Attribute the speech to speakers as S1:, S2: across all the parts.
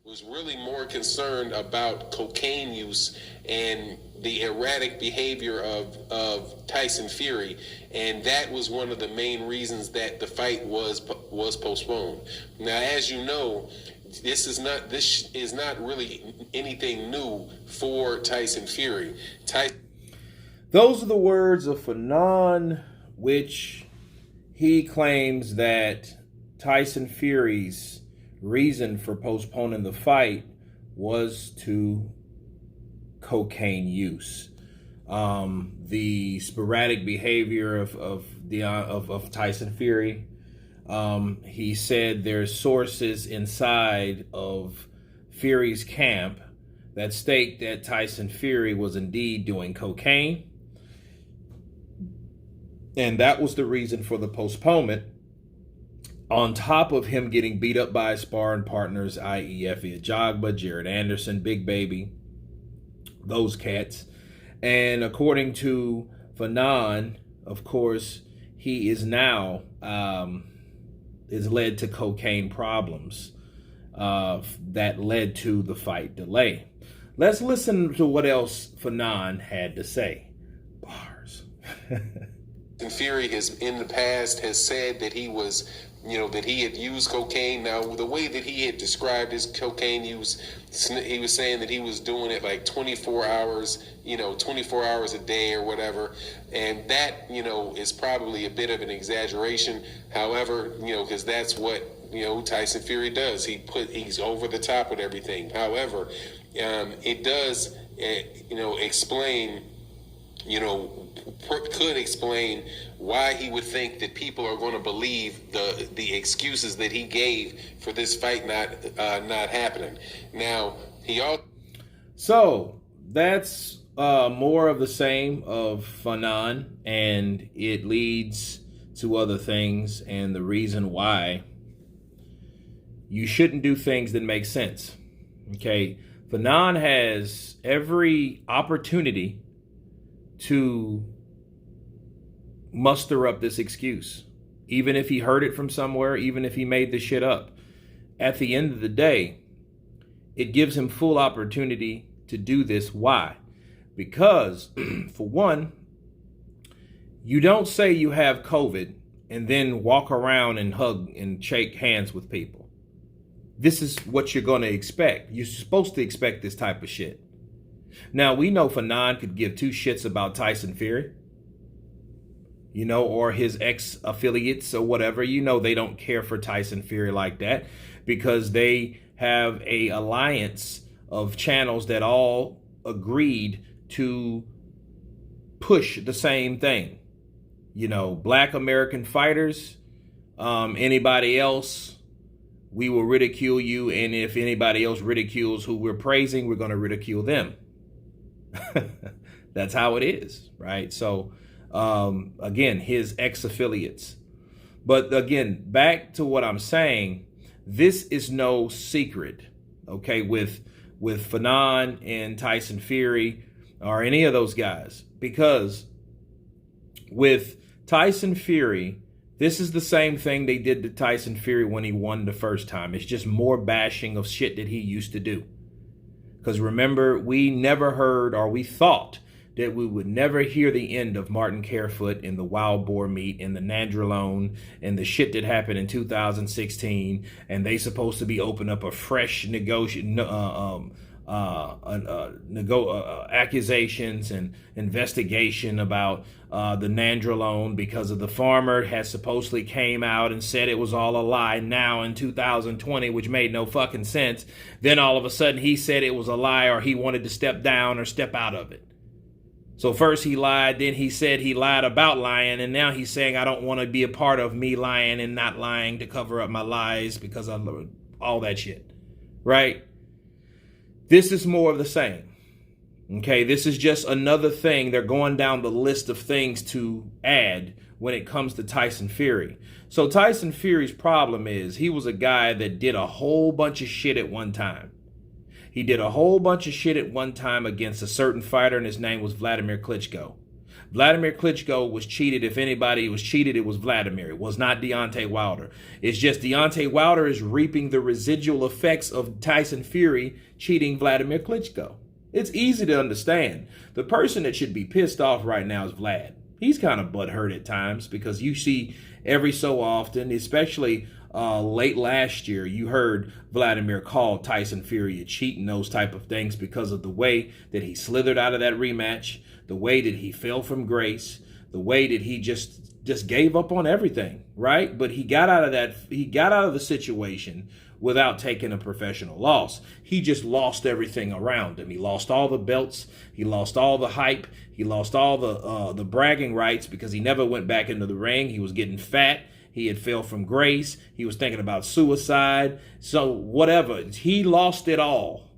S1: was really more concerned about cocaine use and the erratic behavior of Tyson Fury, and that was one of the main reasons that the fight was postponed. Now, as you know, this is not really anything new for Tyson Fury.
S2: Those are the words of Fanon, which he claims that Tyson Fury's reason for postponing the fight was to cocaine use. The sporadic behavior of Tyson Fury. He said there's sources inside of Fury's camp that state that Tyson Fury was indeed doing cocaine. And that was the reason for the postponement, on top of him getting beat up by his sparring partners, i.e. Effie Ajagba, Jared Anderson, Big Baby, those cats. And according to Fanon, of course, he is now is led to cocaine problems that led to the fight delay. Let's listen to what else Fanon had to say. Bars.
S1: Fury has in the past has said that he was, that he had used cocaine. Now, the way that he had described his cocaine use, he was saying that he was doing it like 24 hours, 24 hours a day or whatever. And that, is probably a bit of an exaggeration. However, because that's what, Tyson Fury does. He's over the top with everything. However, it does, explain, could explain why he would think that people are going to believe the excuses that he gave for this fight not happening. Now,
S2: So that's more of the same of Fanon, and it leads to other things and the reason why you shouldn't do things that make sense. Okay, Fanon has every opportunity to muster up this excuse, even if he heard it from somewhere, even if he made this shit up. At the end of the day, it gives him full opportunity to do this. Why? Because, for one, you don't say you have COVID and then walk around and hug and shake hands with people. This is what you're going to expect. You're supposed to expect this type of shit. Now, we know Fanon could give two shits about Tyson Fury, or his ex-affiliates or whatever. They don't care for Tyson Fury like that because they have a alliance of channels that all agreed to push the same thing. Black American fighters, anybody else, we will ridicule you. And if anybody else ridicules who we're praising, we're going to ridicule them. That's how it is, right? So, again, his ex-affiliates. But again, back to what I'm saying, this is no secret, okay, with Fanon and Tyson Fury or any of those guys. Because with Tyson Fury, this is the same thing they did to Tyson Fury when he won the first time. It's just more bashing of shit that he used to do. Because remember, we never heard, or we thought that we would never hear the end of Martin Carefoot and the wild boar meat and the nandrolone and the shit that happened in 2016. And they supposed to be opening up a fresh accusations and investigation about the nandrolone because of the farmer has supposedly came out and said it was all a lie now in 2020, which made no fucking sense. Then all of a sudden he said it was a lie, or he wanted to step down or step out of it. So first he lied, then he said he lied about lying, and now he's saying I don't want to be a part of me lying and not lying to cover up my lies because I love all that shit, right? This is more of the same. Okay, this is just another thing. They're going down the list of things to add when it comes to Tyson Fury. So Tyson Fury's problem is he was a guy that did a whole bunch of shit at one time. He did a whole bunch of shit at one time against a certain fighter, and his name was Vladimir Klitschko. Vladimir Klitschko was cheated. If anybody was cheated, it was Vladimir. It was not Deontay Wilder. It's just Deontay Wilder is reaping the residual effects of Tyson Fury cheating Vladimir Klitschko. It's easy to understand. The person that should be pissed off right now is Vlad. He's kind of butthurt at times because you see every so often, especially late last year, you heard Vladimir call Tyson Fury a cheat and those type of things because of the way that he slithered out of that rematch, the way that he fell from grace, the way that he just gave up on everything, right? But he got out of the situation without taking a professional loss. He just lost everything around him. He lost all the belts. He lost all the hype. He lost all the bragging rights because he never went back into the ring. He was getting fat. He had fell from grace. He was thinking about suicide. So whatever. He lost it all.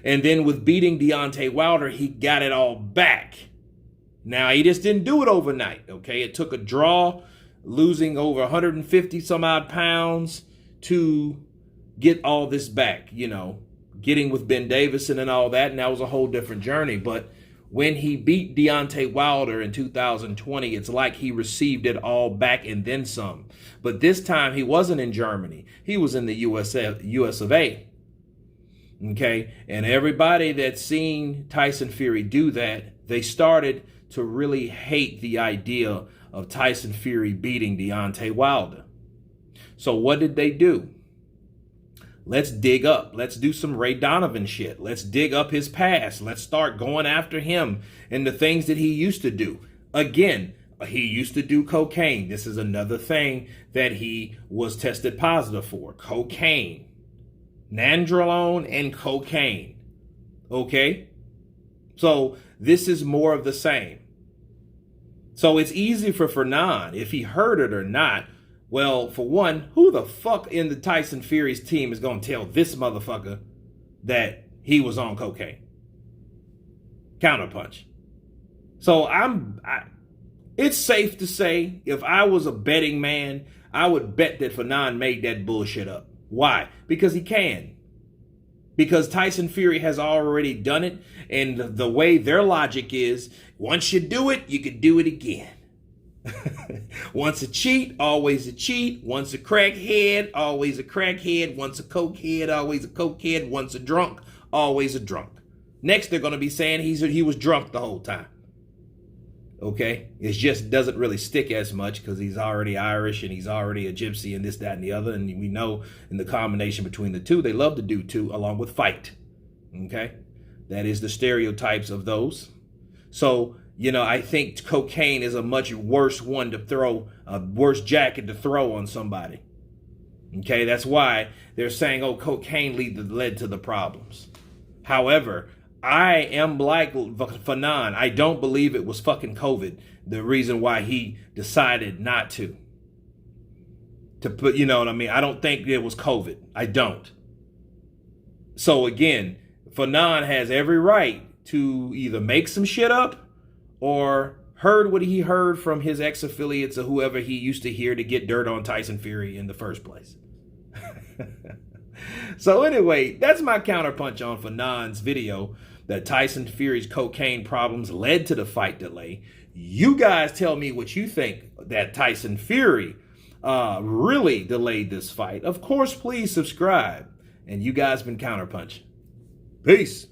S2: And then with beating Deontay Wilder, he got it all back. Now, he just didn't do it overnight, okay? It took a draw, losing over 150 some odd pounds to get all this back, you know, getting with Ben Davison and all that, and that was a whole different journey. But when he beat Deontay Wilder in 2020, it's like he received it all back and then some. But this time, he wasn't in Germany. He was in the US of A. Okay? And everybody that's seen Tyson Fury do that, they started to really hate the idea of Tyson Fury beating Deontay Wilder. So what did they do? Let's dig up. Let's do some Ray Donovan shit. Let's dig up his past. Let's start going after him and the things that he used to do. Again, he used to do cocaine. This is another thing that he was tested positive for. Cocaine. Nandrolone and cocaine. Okay? So this is more of the same. So it's easy for Fernand, if he heard it or not. Well, for one, who the fuck in the Tyson Fury's team is going to tell this motherfucker that he was on cocaine? Counterpunch. So it's safe to say, if I was a betting man, I would bet that Fernand made that bullshit up. Why? Because he can. Because Tyson Fury has already done it, and the way their logic is, once you do it, you can do it again. Once a cheat, always a cheat. Once a crackhead, always a crackhead. Once a cokehead, always a cokehead. Once a drunk, always a drunk. Next, they're going to be saying he was drunk the whole time. Okay? It just doesn't really stick as much because he's already Irish and he's already a gypsy and this, that, and the other. And we know in the combination between the two, they love to do two along with fight. Okay? That is the stereotypes of those. So, you know, I think cocaine is a much worse one to throw, a worse jacket to throw on somebody. Okay, that's why they're saying, oh, cocaine led to the problems. However, I am like Fernand. I don't believe it was fucking COVID, the reason why he decided not to put, you know what I mean? I don't think it was COVID. I don't. So again, Fernand has every right to either make some shit up or heard what he heard from his ex-affiliates or whoever he used to hear to get dirt on Tyson Fury in the first place. So anyway, that's my counterpunch on Fernand's video that Tyson Fury's cocaine problems led to the fight delay. You guys tell me what you think, that Tyson Fury really delayed this fight. Of course, please subscribe. And you guys been Counterpunch. Peace.